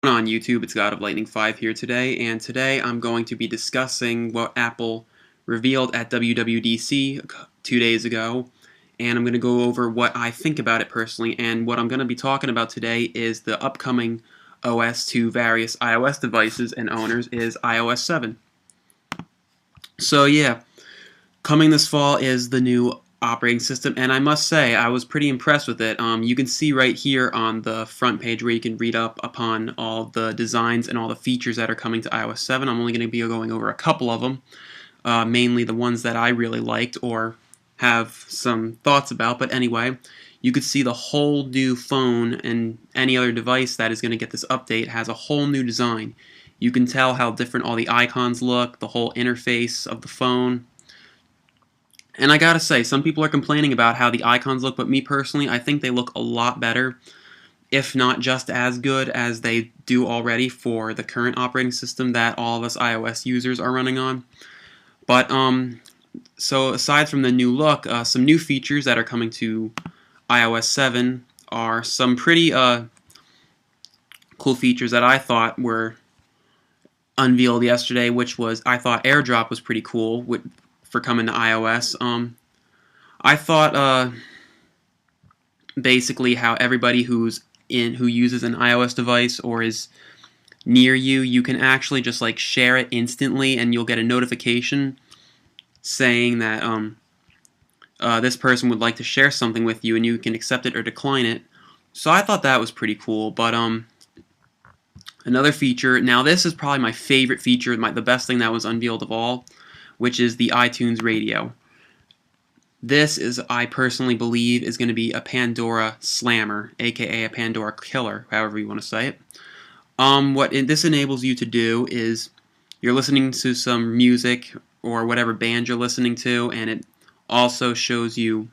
On YouTube, it's God of Lightning 5 here today, and today I'm going to be discussing what Apple revealed at WWDC 2 days ago, and I'm going to go over what I think about it personally, and what I'm going to be talking about today is the upcoming OS to various iOS devices and owners is iOS 7. So yeah, coming this fall is the new operating system, and I must say I was pretty impressed with it. You can see right here on the front page where you can read up upon all the designs and all the features that are coming to iOS 7. I'm only going to be going over a couple of them, mainly the ones that I really liked or have some thoughts about. But anyway, you could see the whole new phone, and any other device that is going to get this update has a whole new design. You can tell how different all the icons look, the whole interface of the phone. And I gotta say, some people are complaining about how the icons look, but me personally, I think they look a lot better, if not just as good as they do already for the current operating system that all of us iOS users are running on. But, so aside from the new look, some new features that are coming to iOS 7 are some pretty cool features that I thought were unveiled yesterday, which was, I thought Airdrop was pretty cool for coming to iOS. I thought basically how everybody who uses an iOS device or is near you, you can actually just like share it instantly, and you'll get a notification saying that this person would like to share something with you, and you can accept it or decline it. So I thought that was pretty cool. But another feature. Now this is probably my favorite feature, the best thing that was unveiled of all, which is the iTunes Radio. This is, I personally believe, is going to be a Pandora slammer, aka a Pandora killer, however you want to say it. This enables you to do is you're listening to some music or whatever band you're listening to, and it also shows you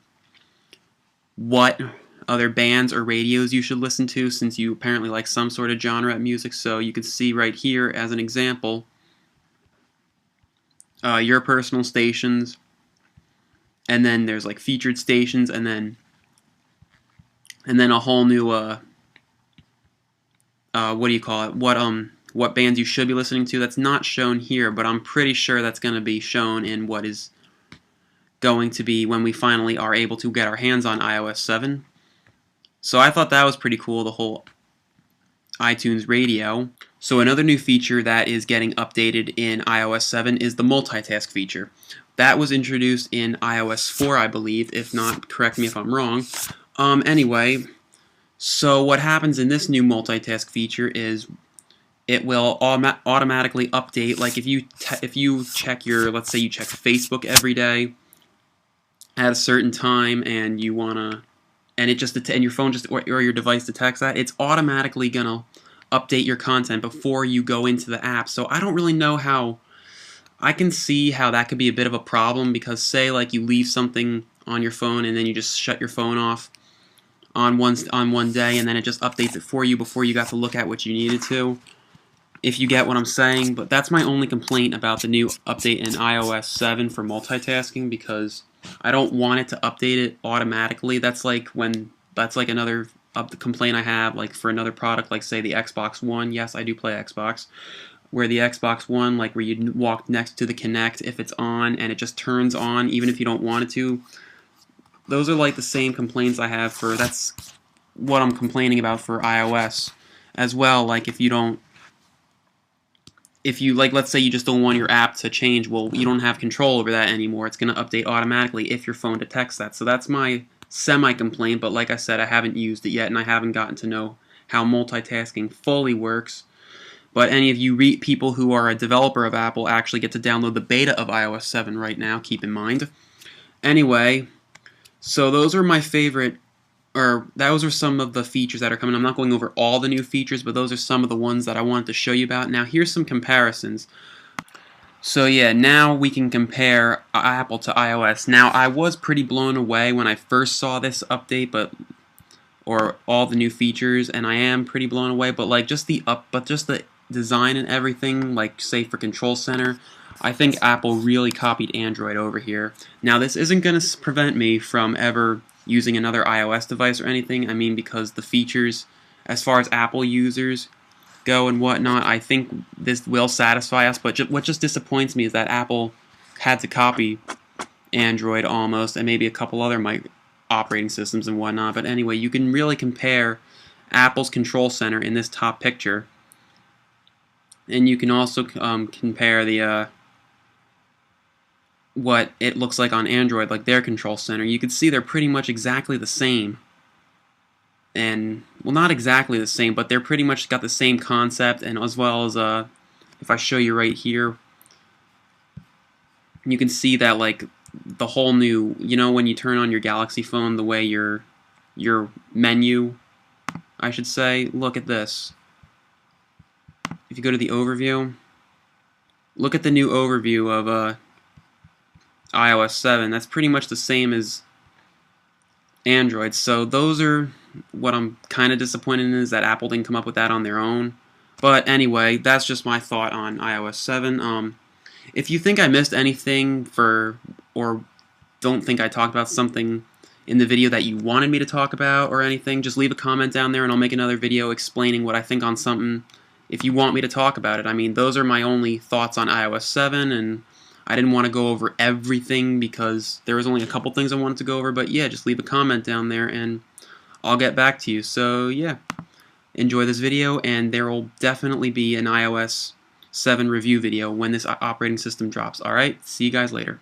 what other bands or radios you should listen to, since you apparently like some sort of genre of music. So you can see right here as an example your personal stations, and then there's like featured stations, and then a whole new what do you call it? What bands you should be listening to. That's not shown here, but I'm pretty sure that's going to be shown in what is going to be when we finally are able to get our hands on iOS 7. So I thought that was pretty cool, the whole iTunes Radio. So another new feature that is getting updated in iOS 7 is the Multitask feature. That was introduced in iOS 4, I believe. If not, correct me if I'm wrong. Anyway, so what happens in this new Multitask feature is it will automatically update. Like if you check your, let's say you check Facebook every day at a certain time, and you wanna, and your phone just or your device detects that, it's automatically gonna update your content before you go into the app. So I don't really know how. I can see how that could be a bit of a problem, because say like you leave something on your phone and then you just shut your phone off on one day, and then it just updates it for you before you got to look at what you needed to, if you get what I'm saying. But that's my only complaint about the new update in iOS 7 for multitasking, because I don't want it to update it automatically. That's like another complaint I have, like for another product, like say the Xbox One. Yes, I do play Xbox. Where the Xbox One, like where you walk next to the Kinect, if it's on and it just turns on even if you don't want it to. Those are like the same complaints I have for, that's what I'm complaining about for iOS as well. Like if you like, let's say you just don't want your app to change, well, you don't have control over that anymore. It's going to update automatically if your phone detects that. So that's my semi-complaint, but like I said, I haven't used it yet, and I haven't gotten to know how multitasking fully works. But any of you people who are a developer of Apple actually get to download the beta of iOS 7 right now, keep in mind. Anyway, so those are my favorite, or those are some of the features that are coming. I'm not going over all the new features, but those are some of the ones that I wanted to show you about. Now here's some comparisons. So yeah, now we can compare Apple to iOS. Now I was pretty blown away when I first saw this update, or all the new features, and I am pretty blown away. But like just the design and everything, like say for Control Center, I think Apple really copied Android over here. Now this isn't going to prevent me from ever using another iOS device or anything. I mean, because the features, as far as Apple users, go and whatnot, I think this will satisfy us. But what just disappoints me is that Apple had to copy Android almost, and maybe a couple other operating systems and whatnot. But anyway, you can really compare Apple's control center in this top picture, and you can also compare the what it looks like on Android, like their control center. You can see they're pretty much exactly the same. And, well, not exactly the same, but they're pretty much got the same concept, and as well as, if I show you right here, you can see that, like, the whole new, you know, when you turn on your Galaxy phone, the way your menu, I should say, look at this. If you go to the overview, look at the new overview of iOS 7. That's pretty much the same as Android. So those are what I'm kind of disappointed in, is that Apple didn't come up with that on their own. But anyway, that's just my thought on iOS 7. If you think I missed anything or don't think I talked about something in the video that you wanted me to talk about or anything, just leave a comment down there and I'll make another video explaining what I think on something if you want me to talk about it. I mean, those are my only thoughts on iOS 7, and I didn't want to go over everything because there was only a couple things I wanted to go over, but yeah, just leave a comment down there and I'll get back to you. So yeah, enjoy this video, and there will definitely be an iOS 7 review video when this operating system drops. Alright, see you guys later.